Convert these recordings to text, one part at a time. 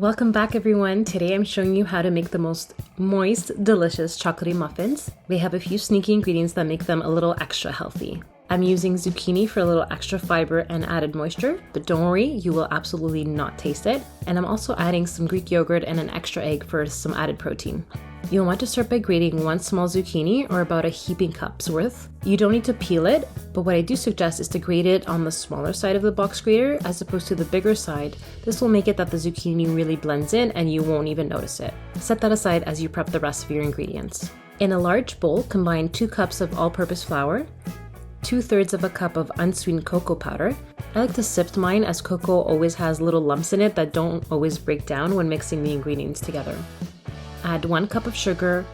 Welcome back everyone. Today I'm showing you how to make the most moist, delicious chocolatey muffins. They have a few sneaky ingredients that make them a little extra healthy. I'm using zucchini for a little extra fiber and added moisture, but don't worry, you will absolutely not taste it. And I'm also adding some Greek yogurt and an extra egg for some added protein. You'll want to start by grating one small zucchini or about a heaping cup's worth. You don't need to peel it, but what I do suggest is to grate it on the smaller side of the box grater as opposed to the bigger side. This will make it that the zucchini really blends in and you won't even notice it. Set that aside as you prep the rest of your ingredients. In a large bowl, combine 2 cups of all-purpose flour, 2/3 of a cup of unsweetened cocoa powder. I like to sift mine as cocoa always has little lumps in it that don't always break down when mixing the ingredients together. Add 1 cup of sugar,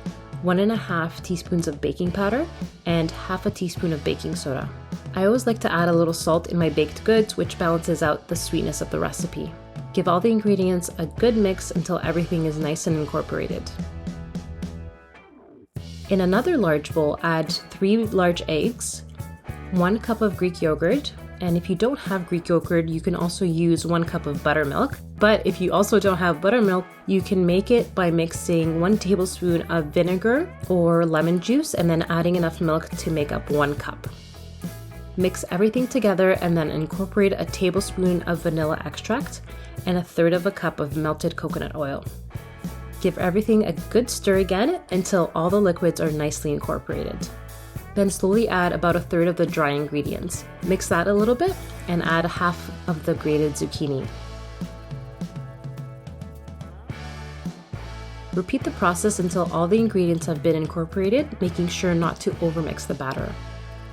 1.5 teaspoons of baking powder, and half a teaspoon of baking soda. I always like to add a little salt in my baked goods, which balances out the sweetness of the recipe. Give all the ingredients a good mix until everything is nice and incorporated. In another large bowl, add 3 large eggs, 1 cup of Greek yogurt, and if you don't have Greek yogurt, you can also use 1 cup of buttermilk. But if you also don't have buttermilk, you can make it by mixing 1 tablespoon of vinegar or lemon juice and then adding enough milk to make up 1 cup. Mix everything together and then incorporate a tablespoon of vanilla extract and 1/3 of a cup of melted coconut oil. Give everything a good stir again until all the liquids are nicely incorporated. Then slowly add about 1/3 of the dry ingredients. Mix that a little bit and add half of the grated zucchini. Repeat the process until all the ingredients have been incorporated, making sure not to overmix the batter.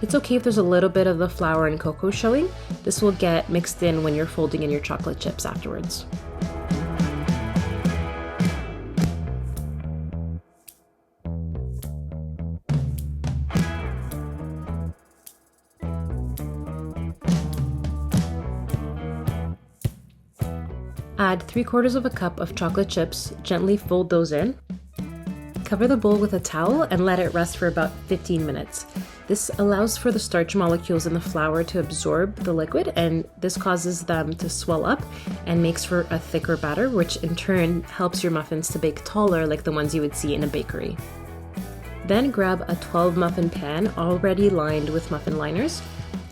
It's okay if there's a little bit of the flour and cocoa showing. This will get mixed in when you're folding in your chocolate chips afterwards. Add 3/4 of a cup of chocolate chips, gently fold those in. Cover the bowl with a towel and let it rest for about 15 minutes. This allows for the starch molecules in the flour to absorb the liquid, and this causes them to swell up and makes for a thicker batter, which in turn helps your muffins to bake taller like the ones you would see in a bakery. Then grab a 12 muffin pan already lined with muffin liners.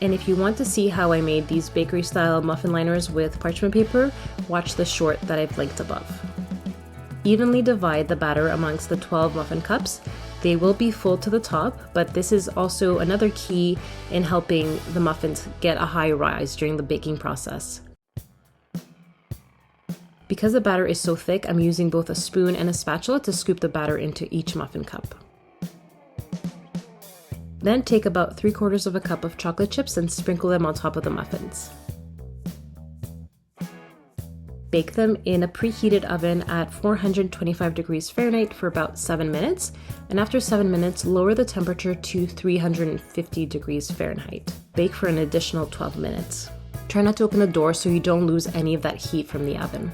And if you want to see how I made these bakery style muffin liners with parchment paper, watch the short that I've linked above. Evenly divide the batter amongst the 12 muffin cups. They will be full to the top, but this is also another key in helping the muffins get a high rise during the baking process. Because the batter is so thick, I'm using both a spoon and a spatula to scoop the batter into each muffin cup. Then take about 3/4 of a cup of chocolate chips and sprinkle them on top of the muffins. Bake them in a preheated oven at 425 degrees Fahrenheit for about 7 minutes, and after 7 minutes, lower the temperature to 350 degrees Fahrenheit. Bake for an additional 12 minutes. Try not to open the door so you don't lose any of that heat from the oven.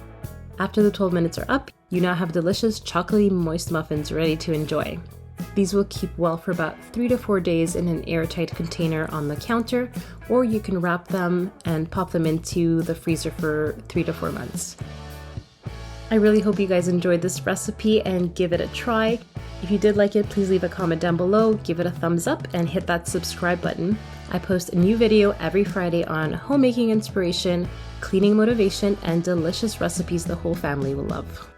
After the 12 minutes are up, you now have delicious chocolatey moist muffins ready to enjoy. These will keep well for about 3 to 4 days in an airtight container on the counter, or you can wrap them and pop them into the freezer for 3 to 4 months. I really hope you guys enjoyed this recipe and give it a try. If you did like it, please leave a comment down below, give it a thumbs up, and hit that subscribe button. I post a new video every Friday on homemaking inspiration, cleaning motivation, and delicious recipes the whole family will love.